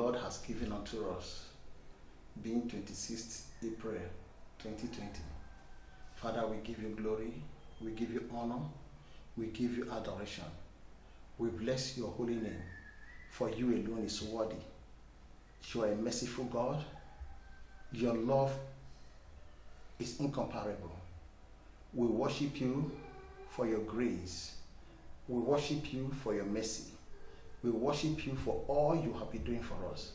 Lord has given unto us, being 26th April 2020. Father, we give you glory, we give you honor, we give you adoration. We bless your holy name, for you alone is worthy. You are a merciful God. Your love is incomparable. We worship you for your grace. We worship you for your mercy. We worship you for all you have been doing for us.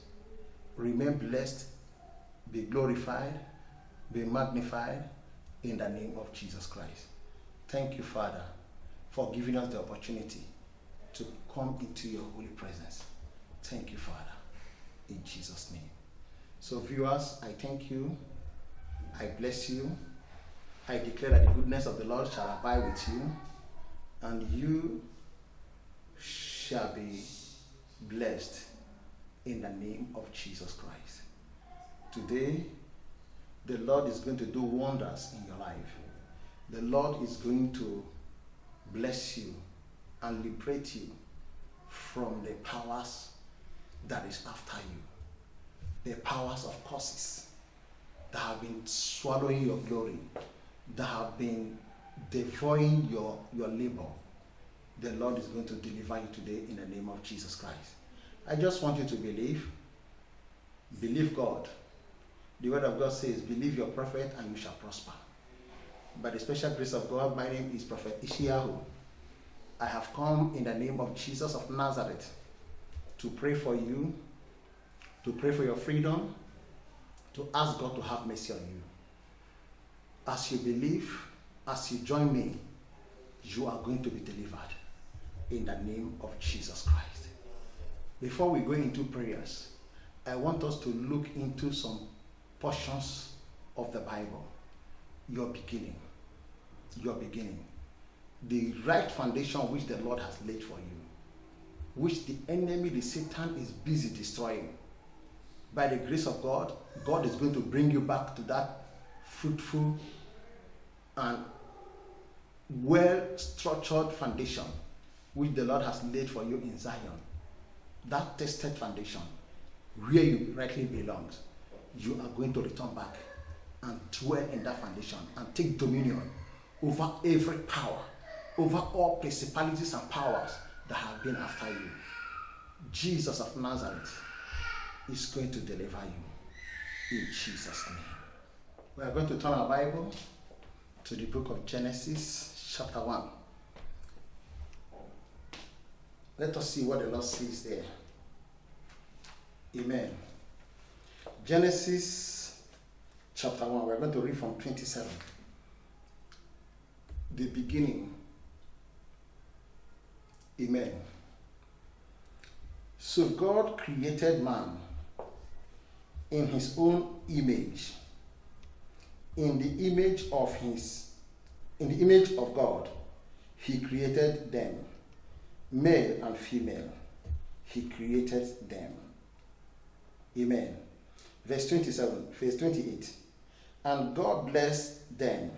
Remain blessed, be glorified, be magnified in the name of Jesus Christ. Thank you, Father, for giving us the opportunity to come into your holy presence. Thank you, Father, in Jesus' name. So viewers, I thank you. I bless you. I declare that the goodness of the Lord shall abide with you, and you shall be blessed in the name of Jesus Christ. Today, the Lord is going to do wonders in your life. The Lord is going to bless you and liberate you from the powers that is after you. The powers of curses that have been swallowing your glory, that have been devouring your labor. The Lord is going to deliver you today in the name of Jesus Christ. I just want you to believe. Believe God. The word of God says, believe your prophet and you shall prosper. By the special grace of God, my name is Prophet Ishiyahu. I have come in the name of Jesus of Nazareth to pray for you, to pray for your freedom, to ask God to have mercy on you. As you believe, as you join me, you are going to be delivered in the name of Jesus Christ. Before we go into prayers, I want us to look into some portions of the Bible. Your beginning. The right foundation which the Lord has laid for you, which the enemy, the Satan, is busy destroying. By the grace of God, God is going to bring you back to that fruitful and well-structured foundation which the Lord has laid for you in Zion. That tested foundation, where you rightly belong, you are going to return back and dwell in that foundation and take dominion over every power, over all principalities and powers that have been after you. Jesus of Nazareth is going to deliver you in Jesus' name. We are going to turn our Bible to the book of Genesis, chapter 1. Let us see what the Lord says there. Amen. Genesis chapter 1. We're going to read from 27. The beginning. Amen. So God created man in his own image. In the image of God, he created them. Male and female, he created them. Amen. Verse 28. And God blessed them.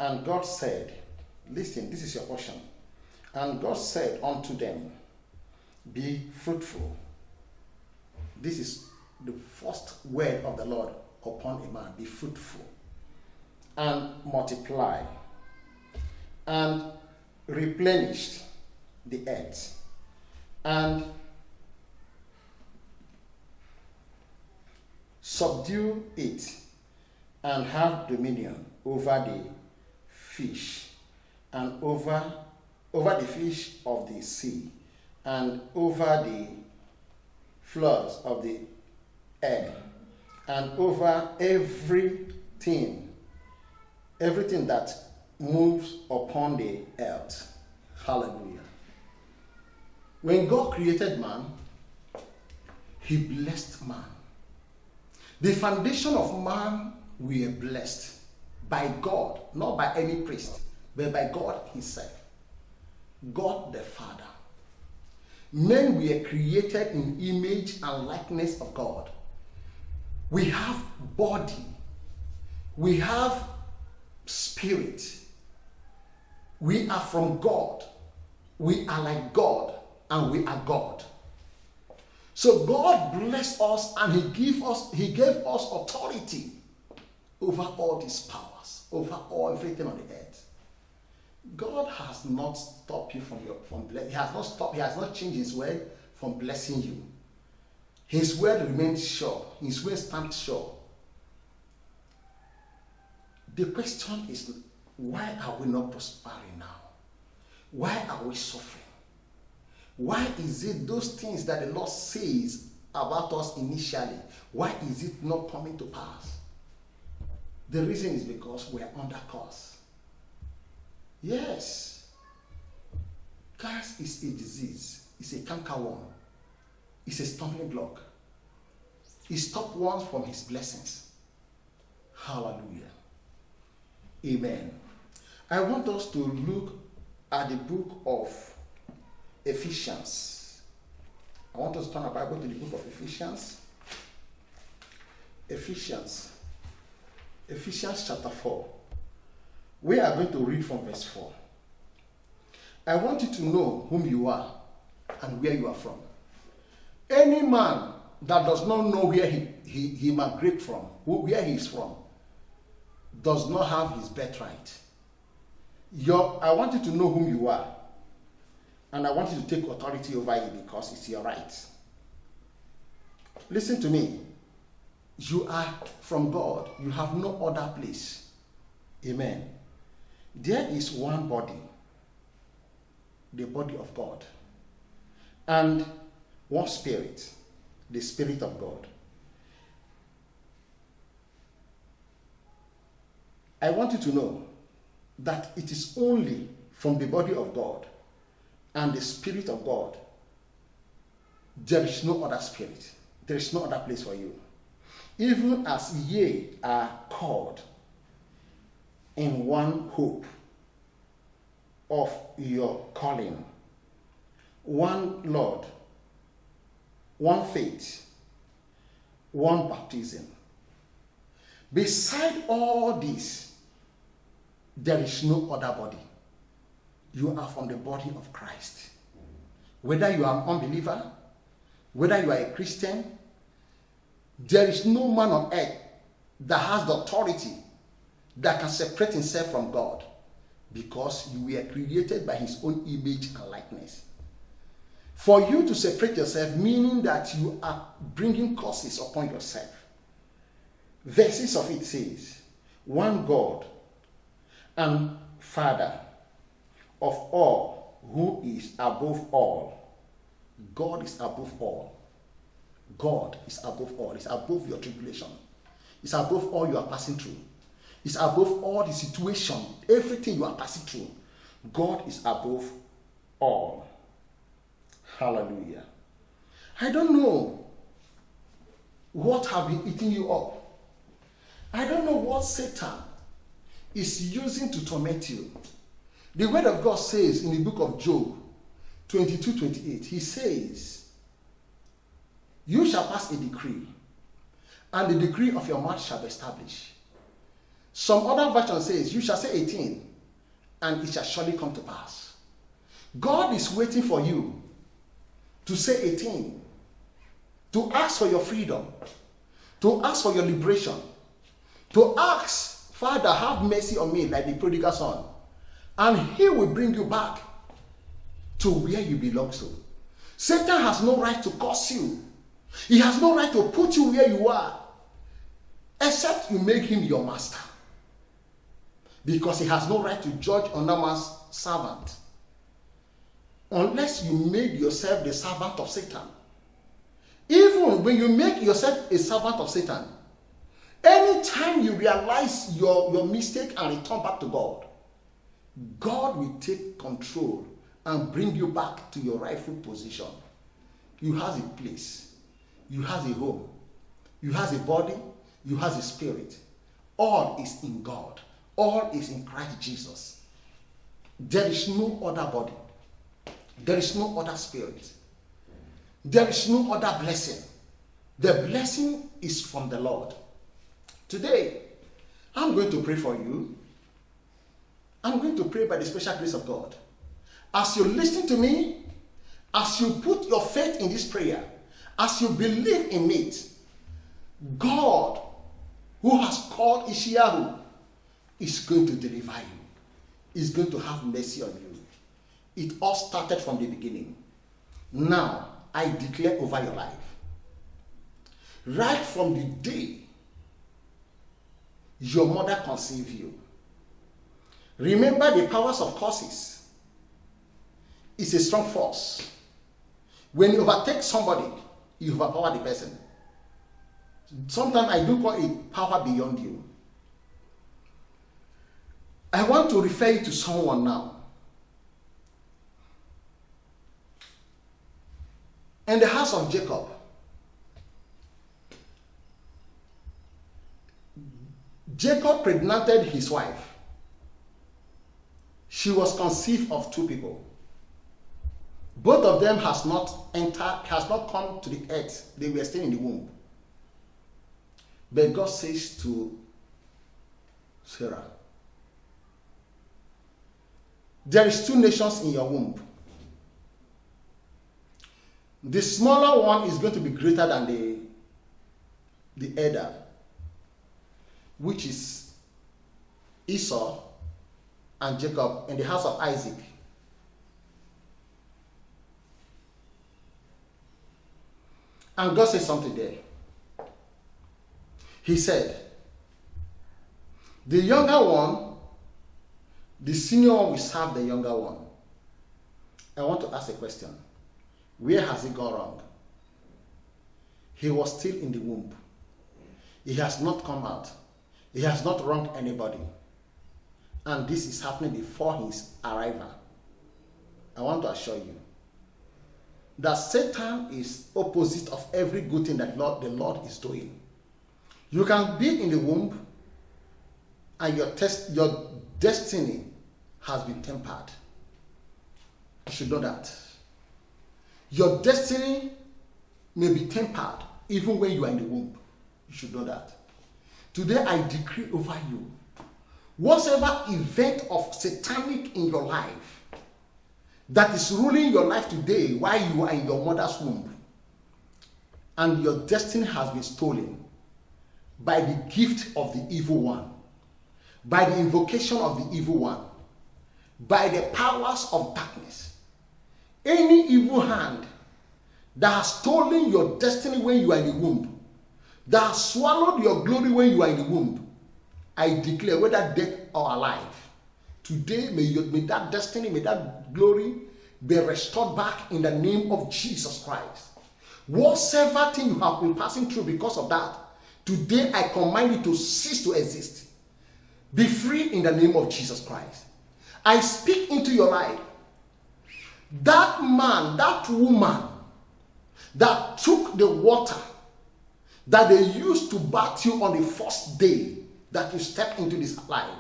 And God said, listen, this is your portion. And God said unto them, be fruitful. This is the first word of the Lord upon a man. Be fruitful. And multiply. And replenished the earth. And subdue it. And have dominion over the fish. And over the fish of the sea. And over the floods of the air. And over everything that moves upon the earth. Hallelujah. When God created man, he blessed man. The foundation of man were blessed by God, not by any priest, but by God himself. God the Father. Men were created in image and likeness of God. We have body. We have spirit. We are from God. We are like God, and we are God. So God blessed us and He gave us authority over all these powers, over everything on the earth. God has not stopped you from blessing. He has not changed His word from blessing you. His word remains sure. His word stands sure. The question is, why are we not prospering now? Why are we suffering? Why is it those things that the Lord says about us initially, why is it not coming to pass? The reason is because we are under curse. Yes. Curse is a disease. It's a cankerworm. It's a stumbling block. It stops one from his blessings. Hallelujah. Amen. I want us to look at the book of Ephesians. I want us to turn our Bible to the book of Ephesians. Ephesians chapter 4. We are going to read from verse 4. I want you to know whom you are and where you are from. Any man that does not know where he migrated from, where he is from, does not have his birthright. I want you to know whom you are, and I want you to take authority over it because it's your right. Listen to me. You are from God. You have no other place. Amen. There is one body, the body of God, and one spirit, the Spirit of God. I want you to know that it is only from the body of God and the Spirit of God. There is no other spirit. There is no other place for you. Even as ye are called in one hope of your calling, one Lord, one faith, one baptism. Beside all this, there is no other body. You are from the body of Christ. Whether you are an unbeliever, whether you are a Christian, there is no man on earth that has the authority that can separate himself from God, because you were created by His own image and likeness. For you to separate yourself, meaning that you are bringing curses upon yourself. Verses of it says, one God and Father of all, who is above all. God is above all. God is above all. It's above your tribulation. It's above all you are passing through. It's above all the situation, everything you are passing through. God is above all. Hallelujah. I don't know what have been eating you up. I don't know what Satan is using to torment you. The word of God says in the book of Job 22:28, he says, you shall pass a decree, and the decree of your mouth shall be established. Some other version says, you shall say 18, and it shall surely come to pass. God is waiting for you to say 18, to ask for your freedom, to ask for your liberation, to ask, Father, have mercy on me, like the prodigal son, and He will bring you back to where you belong to. Satan has no right to curse you. He has no right to put you where you are, except you make him your master. Because he has no right to judge another man's servant, unless you make yourself the servant of Satan. Even when you make yourself a servant of Satan, anytime you realize your mistake and return back to God, God will take control and bring you back to your rightful position. You have a place, you have a home, you have a body, you have a spirit. All is in God. All is in Christ Jesus. There is no other body. There is no other spirit. There is no other blessing. The blessing is from the Lord. Today, I'm going to pray for you. I'm going to pray by the special grace of God. As you listen to me, as you put your faith in this prayer, As you believe in it, God, who has called Ishiyahu, is going to deliver you. Is going to have mercy on you. It all started from the beginning. Now, I declare over your life, right from the day your mother conceived you, remember the powers of curses is a strong force. When you overtake somebody, you overpower the person. Sometimes I do call it power beyond you. I want to refer you to someone now. In the house of Jacob, Jacob pregnanted his wife. She was conceived of two people. Both of them has not come to the earth. They were still in the womb. But God says to Sarah, there is two nations in your womb. The smaller one is going to be greater than the elder, which is Esau and Jacob in the house of Isaac. And God says something there. He said, the younger one, the senior one will serve the younger one. I want to ask a question. Where has it gone wrong? He was still in the womb. He has not come out. He has not wronged anybody. And this is happening before his arrival. I want to assure you that Satan is opposite of every good thing that the Lord is doing. You can be in the womb and your destiny has been tempered. You should know that. Your destiny may be tempered even when you are in the womb. You should know that. Today I decree over you, whatever event of satanic in your life that is ruling your life today while you are in your mother's womb, and your destiny has been stolen by the gift of the evil one, by the invocation of the evil one, by the powers of darkness, any evil hand that has stolen your destiny when you are in the womb, that has swallowed your glory when you are in the womb, I declare, whether dead or alive, today may that destiny, may that glory be restored back in the name of Jesus Christ. Whatever thing you have been passing through because of that, today I command you to cease to exist. Be free in the name of Jesus Christ. I speak into your life. That man, that woman that took the water that they used to bath you on the first day that you stepped into this life,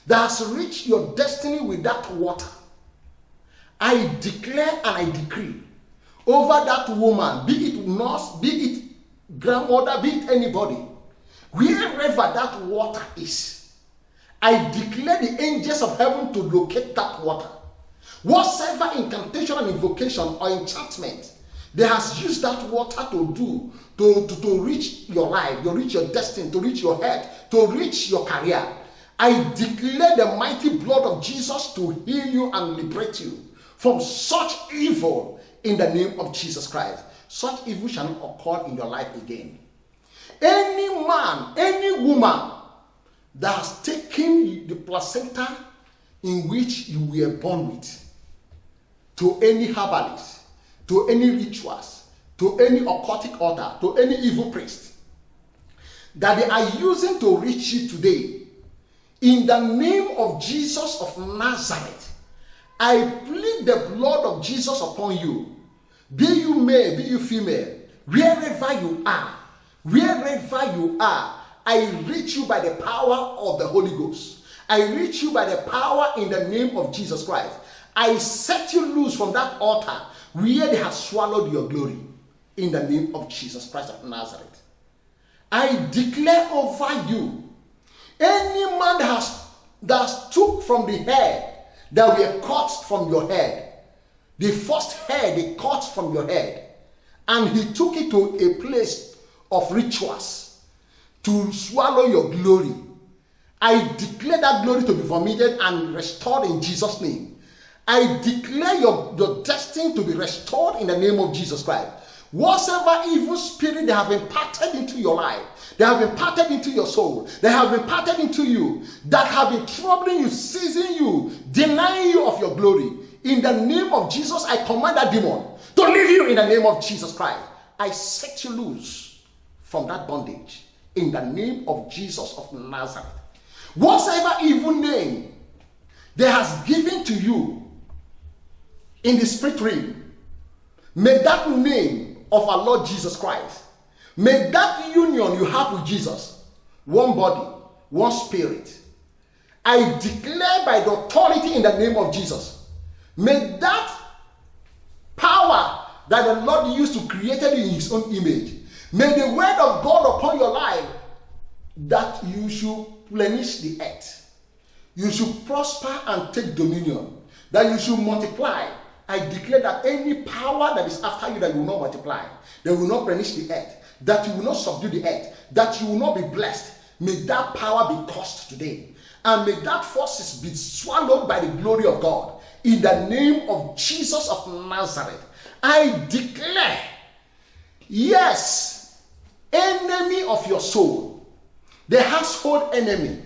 that has reached your destiny with that water, I declare and I decree over that woman, be it nurse, be it grandmother, be it anybody, wherever that water is, I declare the angels of heaven to locate that water. Whatever incantation and invocation or enchantment they has used that water to do to reach your life, to reach your destiny, to reach your head, to reach your career, I declare the mighty blood of Jesus to heal you and liberate you from such evil in the name of Jesus Christ. Such evil shall not occur in your life again. Any man, any woman that has taken the placenta in which you were born with, to any herbalist, to any rituals, to any occultic altar, to any evil priest, that they are using to reach you today, in the name of Jesus of Nazareth, I plead the blood of Jesus upon you. Be you male, be you female, wherever you are, I reach you by the power of the Holy Ghost. I reach you by the power in the name of Jesus Christ. I set you loose from that altar where they have swallowed your glory in the name of Jesus Christ of Nazareth. I declare over you, any man that took from the hair that were cut from your head, the first hair they cut from your head, and he took it to a place of rituals to swallow your glory. I declare that glory to be vomited and restored in Jesus' name. I declare your destiny to be restored in the name of Jesus Christ. Whatever evil spirit they have imparted into your life, they have imparted into your soul, they have imparted into you, that have been troubling you, seizing you, denying you of your glory, in the name of Jesus, I command that demon to leave you in the name of Jesus Christ. I set you loose from that bondage in the name of Jesus of Nazareth. Whatever evil name they has given to you in the spirit realm, may that name of our Lord Jesus Christ, may that union you have with Jesus, one body, one spirit, I declare by the authority in the name of Jesus, may that power that the Lord used to create it in his own image, may the word of God upon your life, that you should replenish the earth, you should prosper and take dominion, that you should multiply. I declare that any power that is after you, that you will not multiply, that will not replenish the earth, that you will not subdue the earth, that you will not be blessed, may that power be cursed today, and may that forces be swallowed by the glory of God. In the name of Jesus of Nazareth, I declare, yes, enemy of your soul, the household enemy,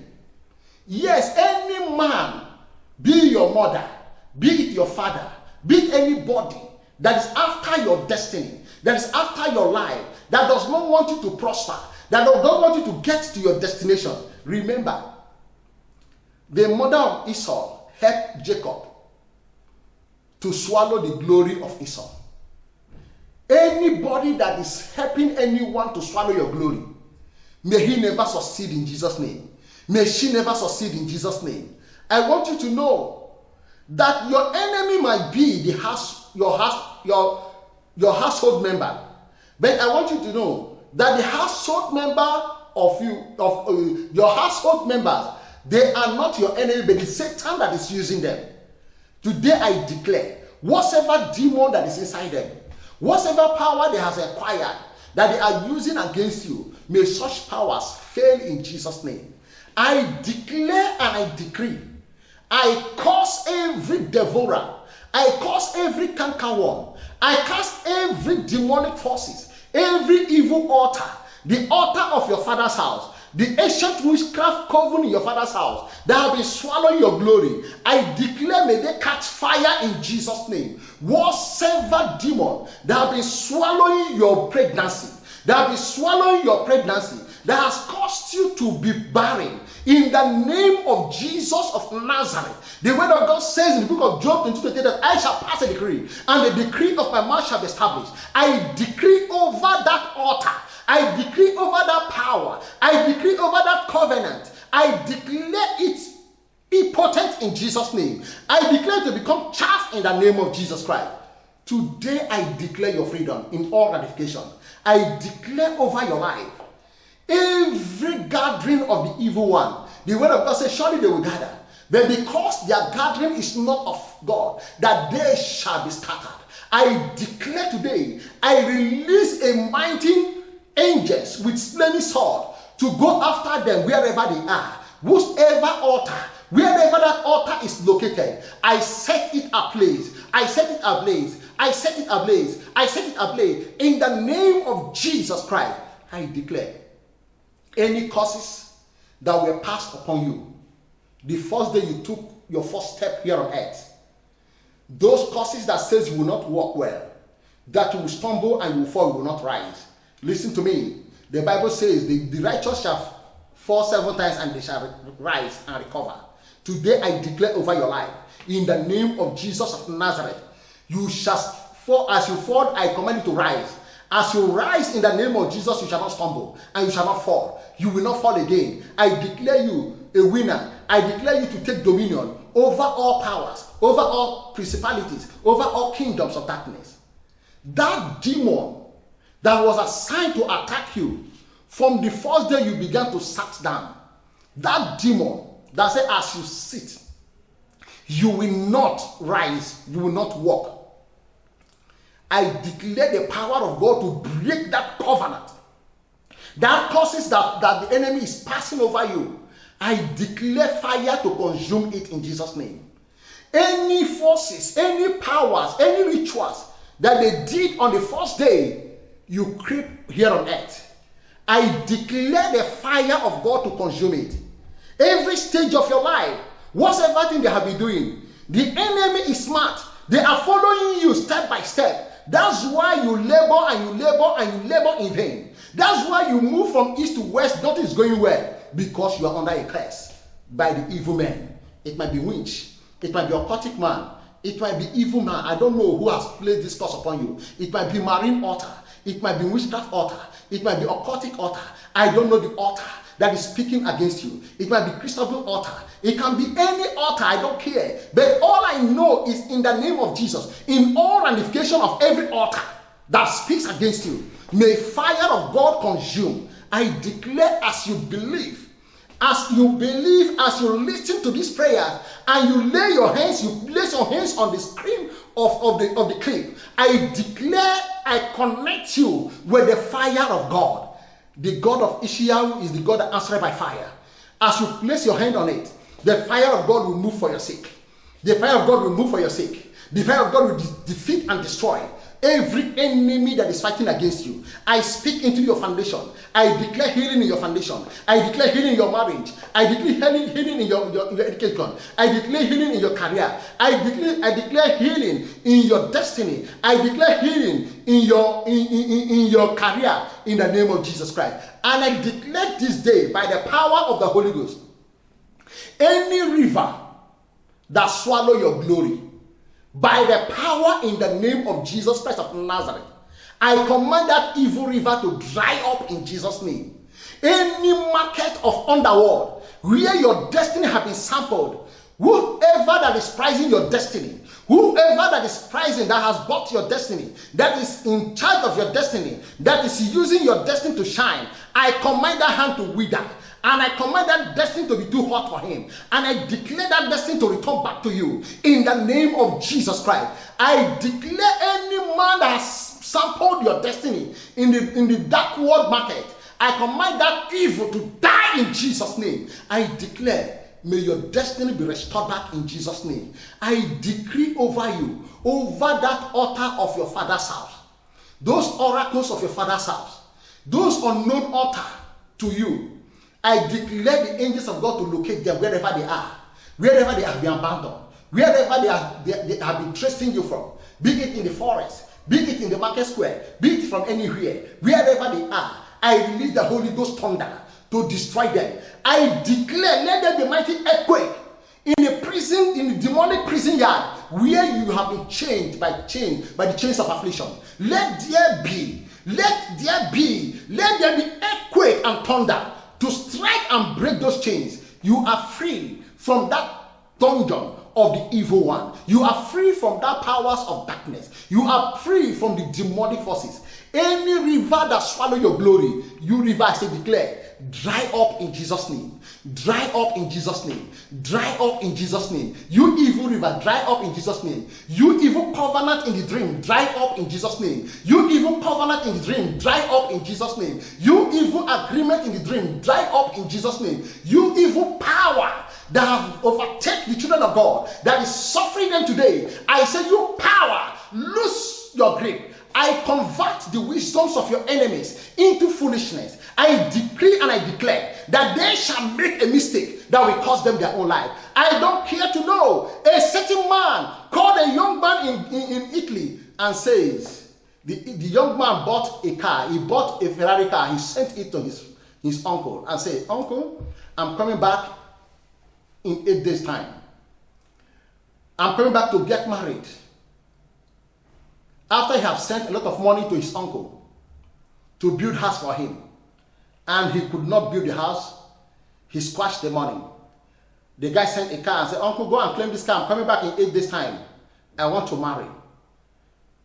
yes, any man, be your mother, be it your father, be it anybody that is after your destiny, that is after your life, that does not want you to prosper, that does not want you to get to your destination. Remember, the mother of Esau helped Jacob to swallow the glory of Esau. Anybody that is helping anyone to swallow your glory, may he never succeed in Jesus' name. May she never succeed in Jesus' name. I want you to know that your enemy might be your household member, but I want you to know that the household member of your household members, they are not your enemy, but it's Satan that is using them. Today I declare, whatever demon that is inside them, whatever power they have acquired that they are using against you, may such powers fail in Jesus' name. I declare and I decree, I curse every devourer, I curse every cankerworm, I cast every demonic forces, every evil altar, the altar of your father's house, the ancient witchcraft coven in your father's house that have been swallowing your glory. I declare, may they catch fire in Jesus' name. Whatever demon that have been swallowing your pregnancy, that has caused you to be barren, in the name of Jesus of Nazareth. The word of God says in the book of Job 22:28 that I shall pass a decree, and the decree of my mouth shall be established. I decree over that altar, I decree over that power, I decree over that covenant, I declare it impotent in Jesus' name. I declare it to become chaff in the name of Jesus Christ. Today I declare your freedom in all ramifications. I declare over your life, every gathering of the evil one, the word of God says, surely they will gather, but because their gathering is not of God, that they shall be scattered. I declare today, I release a mighty angels with flaming sword to go after them wherever they are, whosoever altar, wherever that altar is located. I set it ablaze, I set it ablaze, I set it ablaze, I set it ablaze. In the name of Jesus Christ, I declare, any curses that were passed upon you the first day you took your first step here on earth, those curses that says you will not walk well, that you will stumble and you will fall, you will not rise. Listen to me. The Bible says the righteous shall fall 7 times and they shall rise and recover. Today I declare over your life, in the name of Jesus of Nazareth, you shall fall. As you fall, I command you to rise. As you rise in the name of Jesus, you shall not stumble and you shall not fall. You will not fall again. I declare you a winner. I declare you to take dominion over all powers, over all principalities, over all kingdoms of darkness. That demon that was assigned to attack you from the first day you began to sit down, that demon that said as you sit, you will not rise, you will not walk. I declare the power of God to break that covenant. That causes that the enemy is passing over you. I declare fire to consume it in Jesus' name. Any forces, any powers, any rituals that they did on the first day you creep here on earth, I declare the fire of God to consume it. Every stage of your life, whatever thing they have been doing, the enemy is smart. They are following you step by step. That's why you labor and you labor and you labor in vain. That's why you move from east to west, nothing is going well, because you are under a curse by the evil man. It might be witch, it might be occultic man, it might be evil man. I don't know who has placed this curse upon you. It might be marine altar, it might be witchcraft altar, it might be occultic altar. I don't know the altar that is speaking against you. It might be Christabel altar. It can be any altar, I don't care. But all I know is in the name of Jesus, in all ramification of every altar that speaks against you, may fire of God consume. I declare, as you believe, as you listen to this prayer, and you lay your hands on the screen of the clip, I declare, I connect you with the fire of God. The God of Israel is the God that answers by fire. As you place your hand on it, the fire of God will move for your sake. The fire of God will move for your sake. The fire of God will defeat and destroy every enemy that is fighting against you. I speak into your foundation. I declare healing in your foundation. I declare healing in your marriage. I declare healing in your education. I declare healing in your career. I declare healing in your destiny. I declare healing in your career in the name of Jesus Christ. And I declare this day by the power of the Holy Ghost, any river that swallow your glory, by the power in the name of Jesus Christ of Nazareth, I command that evil river to dry up in Jesus' name. Any market of underworld where your destiny has been sampled, whoever that is prizing your destiny, whoever that is prizing, that has bought your destiny, that is in charge of your destiny, that is using your destiny to shine, I command that hand to wither. And I command that destiny to be too hot for him. And I declare that destiny to return back to you. In the name of Jesus Christ. I declare any man that has sampled your destiny in the dark world market, I command that evil to die in Jesus' name. I declare, may your destiny be restored back in Jesus' name. I decree over you, over that altar of your father's house, those oracles of your father's house, those unknown altar to you, I declare the angels of God to locate them wherever they are, wherever they have been abandoned, wherever they have been tracing you from, be it in the forest, be it in the market square, be it from anywhere, wherever they are. I release the Holy Ghost thunder to destroy them. I declare, let there be mighty earthquake in the prison, in the demonic prison yard, where you have been chained by the chains of affliction. Let there be earthquake and thunder to strike and break those chains. You are free from that dungeon of the evil one. You are free from that powers of darkness. You are free from the demonic forces. Any river that swallow your glory, you river, I say, declare, dry up in Jesus' name. Dry up in Jesus' name. Dry up in Jesus' name. You evil river, dry up in Jesus' name. You evil covenant in the dream, dry up in Jesus' name. You evil covenant in the dream, dry up in Jesus' name. You evil agreement in the dream, dry up in Jesus' name. You evil power that have overtaken the children of God, that is suffering them today, I say, you power, lose your grip. I convert the wisdoms of your enemies into foolishness. I decree and I declare that they shall make a mistake that will cost them their own life. I don't care to know. A certain man called a young man in Italy and says, the young man bought a car. He bought a Ferrari car. He sent it to his uncle and said, "Uncle, I'm coming back in 8 days' time. I'm coming back to get married." After he had sent a lot of money to his uncle to build a house for him, and he could not build the house, he squashed the money. The guy sent a car and said, "Uncle, go and claim this car. I'm coming back in 8 days' time. I want to marry."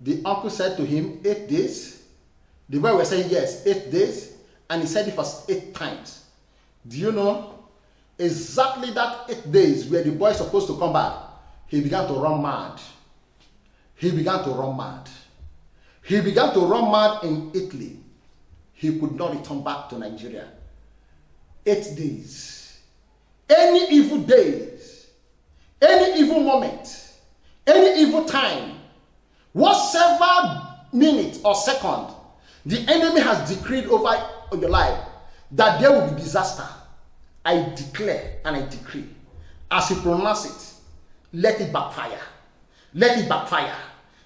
The uncle said to him, 8 days? The boy was saying, yes, 8 days. And he said it was 8 times. Do you know? Exactly that 8 days where the boy is supposed to come back, he began to run mad. He began to run mad. He began to run mad in Italy. He could not return back to Nigeria. 8 days. Any evil days, any evil moment, any evil time, whatever minute or second the enemy has decreed over your life that there will be disaster, I declare and I decree, as you pronounce it, let it backfire. Let it backfire.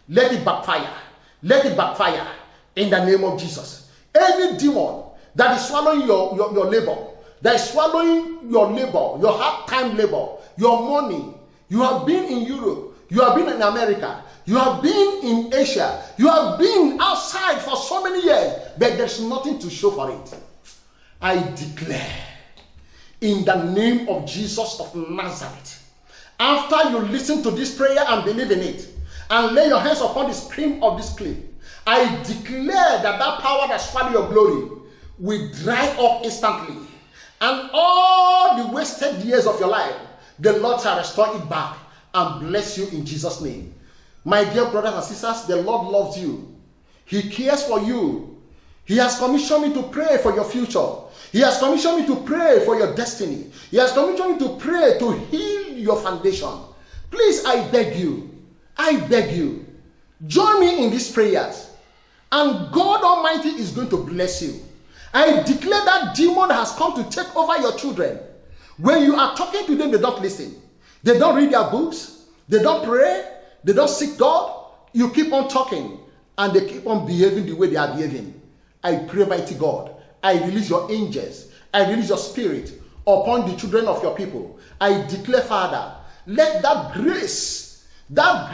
Let it backfire. Let it backfire in the name of Jesus. Any demon that is swallowing your labor, that is swallowing your labor, your hard-time labor, your money. You have been in Europe, you have been in America, you have been in Asia, you have been outside for so many years, but there's nothing to show for it. I declare in the name of Jesus of Nazareth, after you listen to this prayer and believe in it, and lay your hands upon the screen of this clip, I declare that power that swallows your glory will dry up instantly. And all the wasted years of your life, the Lord shall restore it back and bless you in Jesus' name. My dear brothers and sisters, the Lord loves you. He cares for you. He has commissioned me to pray for your future. He has commissioned me to pray for your destiny. He has commissioned me to pray to heal your foundation. Please, I beg you, join me in these prayers, and God Almighty is going to bless you. I declare that demon has come to take over your children. When you are talking to them, they don't listen. They don't read their books. They don't pray. They don't seek God. You keep on talking, and they keep on behaving the way they are behaving. I pray, mighty God, I release your angels. I release your spirit upon the children of your people. I declare, Father, let that grace, that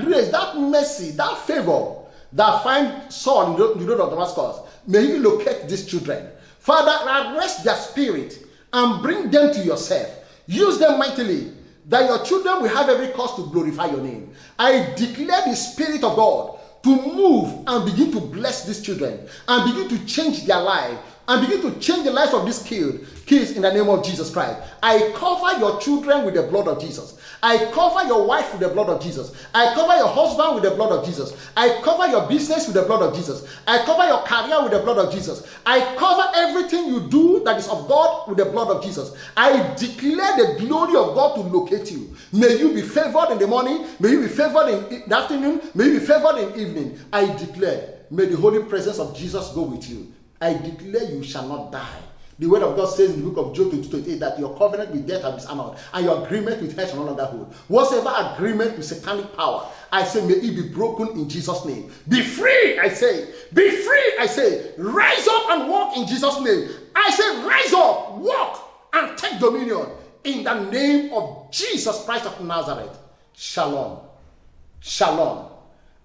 mercy, that favor that find Saul in the road of Damascus, may you locate these children. Father, arrest their spirit and bring them to yourself. Use them mightily, that your children will have every cause to glorify your name. I declare the Spirit of God to move and begin to bless these children and begin to change their life and begin to change the lives of these kids in the name of Jesus Christ. I cover your children with the blood of Jesus. I cover your wife with the blood of Jesus. I cover your husband with the blood of Jesus. I cover your business with the blood of Jesus. I cover your career with the blood of Jesus. I cover everything you do that is of God with the blood of Jesus. I declare the glory of God to locate you. May you be favored in the morning. May you be favored in the afternoon. May you be favored in the evening. I declare, may the holy presence of Jesus go with you. I declare you shall not die. The word of God says in the book of Job 22:28 that your covenant with death has been annulled and your agreement with hell shall no longer hold. Whatever agreement with satanic power, I say, may it be broken in Jesus' name. Be free, I say. Be free, I say. Rise up and walk in Jesus' name. I say, rise up, walk, and take dominion in the name of Jesus Christ of Nazareth. Shalom. Shalom.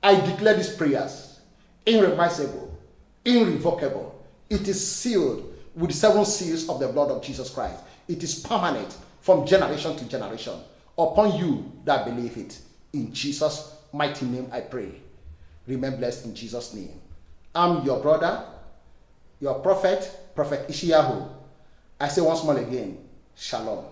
I declare these prayers irreversible, irrevocable. It is sealed with 7 seals of the blood of Jesus Christ. It is permanent from generation to generation upon you that believe it. In Jesus' mighty name I pray. Remain blessed in Jesus' name. I'm your brother, your prophet, Prophet Ishiyahu. I say once more again, Shalom.